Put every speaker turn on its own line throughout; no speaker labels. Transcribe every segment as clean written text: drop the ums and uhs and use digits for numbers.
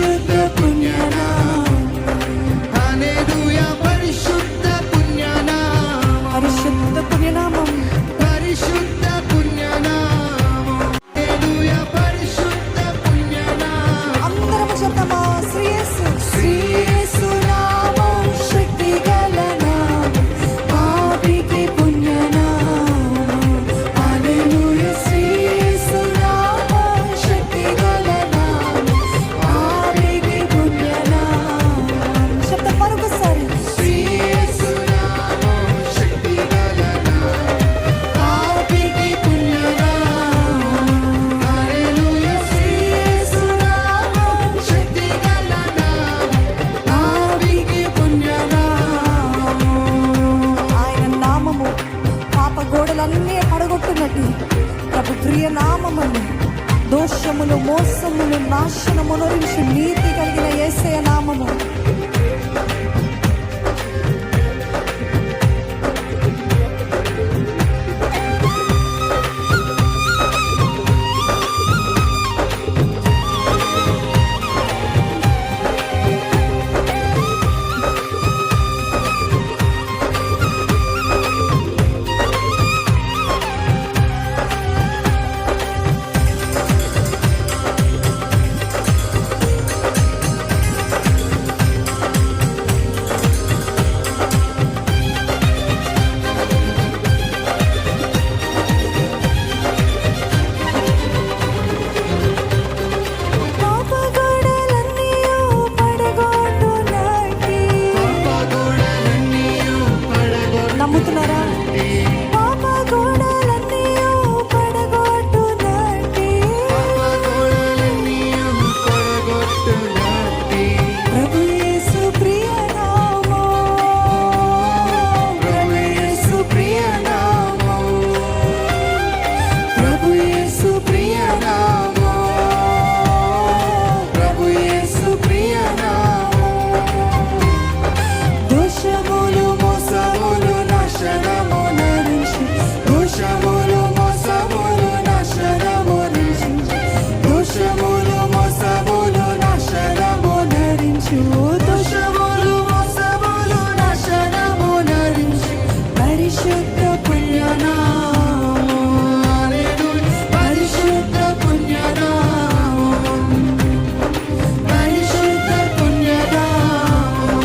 పరిశుద్ధ పుణ్యనామం, హల్లెలూయా పరిశుద్ధ పుణ్యనామం, పరిశుద్ధ పుణ్యనామం, పరిశుద్ధ పుణ్యనామం, హల్లెలూయా పరిశుద్ధ పుణ్యనామం. అందరం చెప్తామా? శ్రీ యేసు, శ్రీ యేసు నామం శక్తి గల నామం, పాపికి పుణ్యనామం, హల్లెలూయా శ్రీ యేసు నామం శక్తి గల నామం, పాపికి పుణ్యనామం. చెప్తా మరొకసారి, శ్రీ యేసు నామం శక్తి గల నామం, పాపికి పుణ్యనామం, హల్లెలూయా శ్రీ యేసు నామం శక్తి గల నామం, పాపికి పుణ్యనామం. ఆయన నామము పాప గోడలన్నీ పడగొట్టున్నట్టు ప్రభు ప్రియ నామమని దోషములు మోసములు నాశనమును నుంచి నీతి కలిగిన యేసయ్య నామము. నమ్ముతున్నారా? పాప గోడలన్నీ పడగొట్టునట్టి, ప్రభు యేసు ప్రియ నామం, ప్రభు యేసు ప్రియ నామం, ప్రభు యేసు ప్రియ నామం, ప్రభు యేసు ప్రియ నామం. దోషములు మోసములు నాశనము నరించి, దోషములు మోసములు నాశనము నరించి, దోషములు మోసములు నాశనము నరించి, దోషములు మోసములు నాశనము నరించి, పరిశుద్ధ పుణ్యనామం, హల్లెలూయా పరిశుద్ధ పుణ్యనామం, పరిశుద్ధ పుణ్యనామం,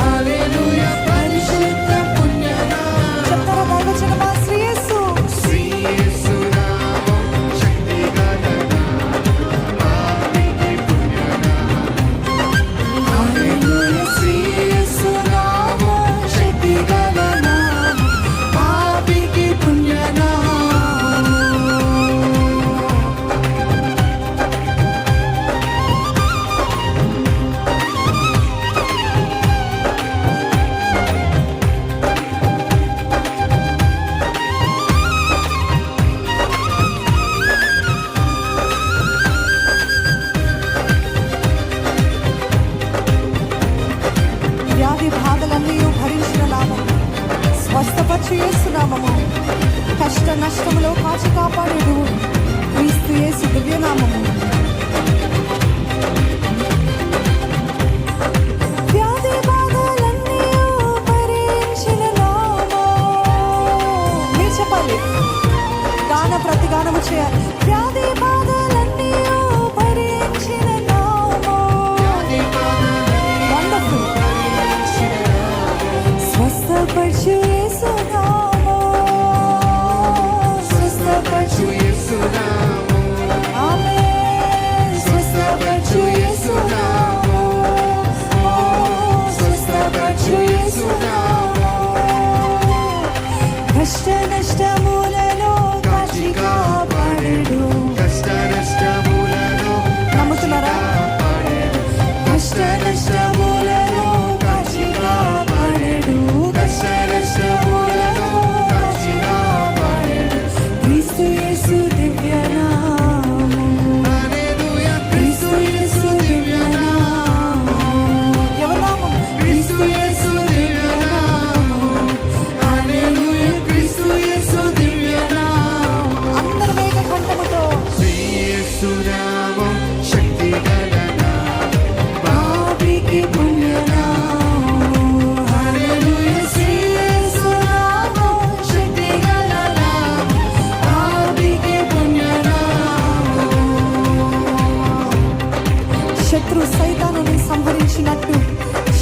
హల్లెలూయా పరిశుద్ధ పుణ్యనామం. చెప్తారా దైవజనమా? శ్రీ యేసు, శ్రీ యేసు నామం శక్తి గల నామం, పాపికి పుణ్యనామం, హల్లెలూయా శ్రీ యేసు నామం శక్తి గల నామం, పాపికి పుణ్యనామం. వ్యాధి బాధలన్నీ భరించిన నామం, స్వస్థపరచు యేసు నామము, కష్ట నష్టములో కాచి కాపాడేడు క్రీస్తు యేసు దివ్య నామము. వ్యాధి బాధలన్నీ భరించిన నామం. మీరు చెప్పాలి, గాన ప్రతిగానము చేయాలి. వ్యాధి బాధలన్నీ భరించిన నామం, వండర్ఫుల్. స్వస్థపరచు యేసు నామం, స్వస్థపరచు యేసు నామం, ఆమేన్. సైతాను సంహరించినట్టు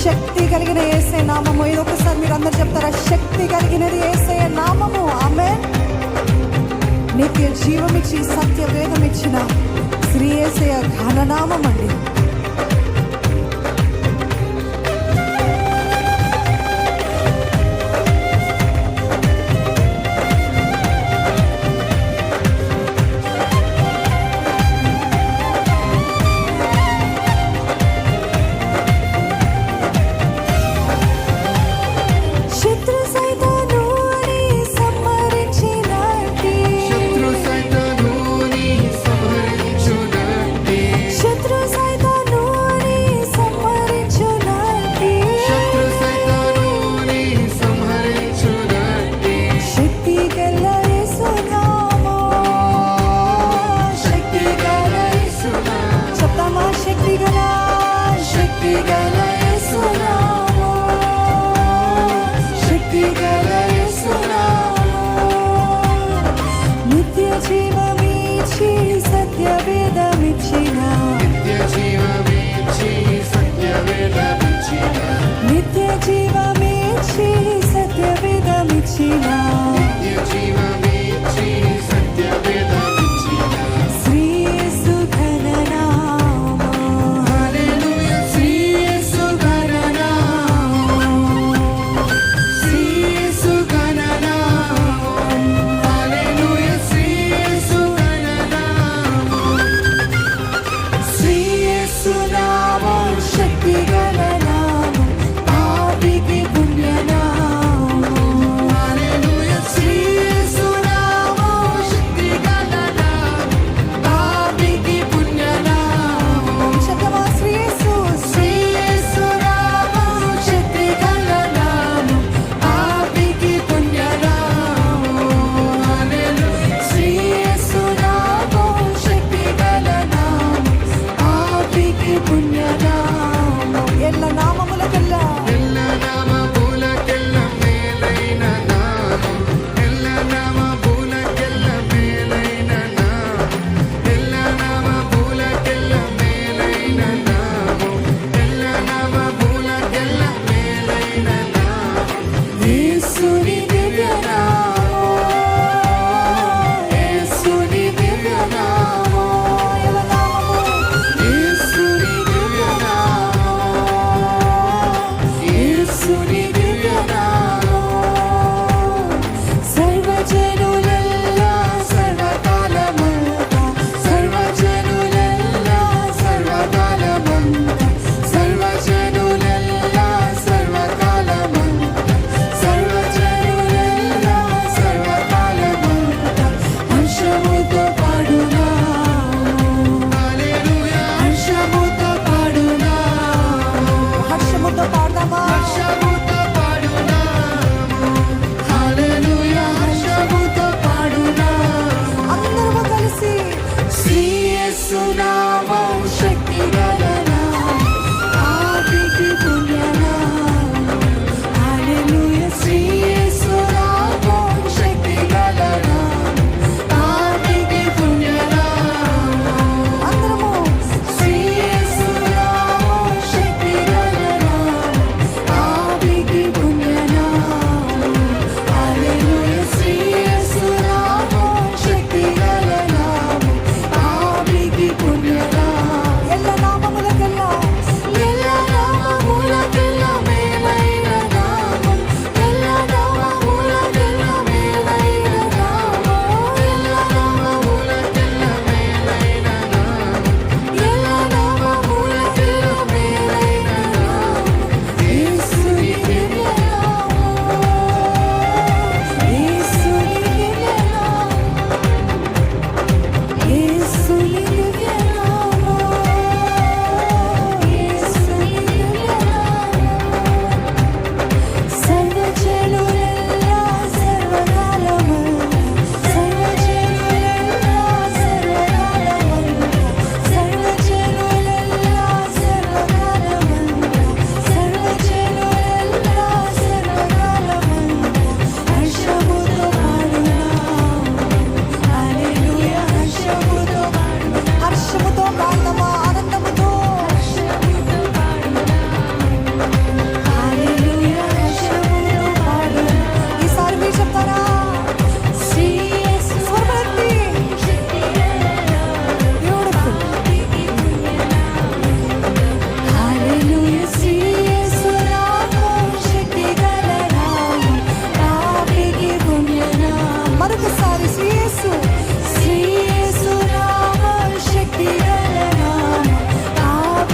శక్తి కలిగిన యేసయ్య నామము. ఇది ఒకసారి మీరు అందరు చెప్తారా? శక్తి కలిగినది యేసయ్య నామము. ఆమేన్. నిత్య జీవమిచ్చి సత్య వేదం ఇచ్చిన శ్రీ యేసయ్య ఘననామం అండి.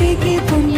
నీకి పుణ్యం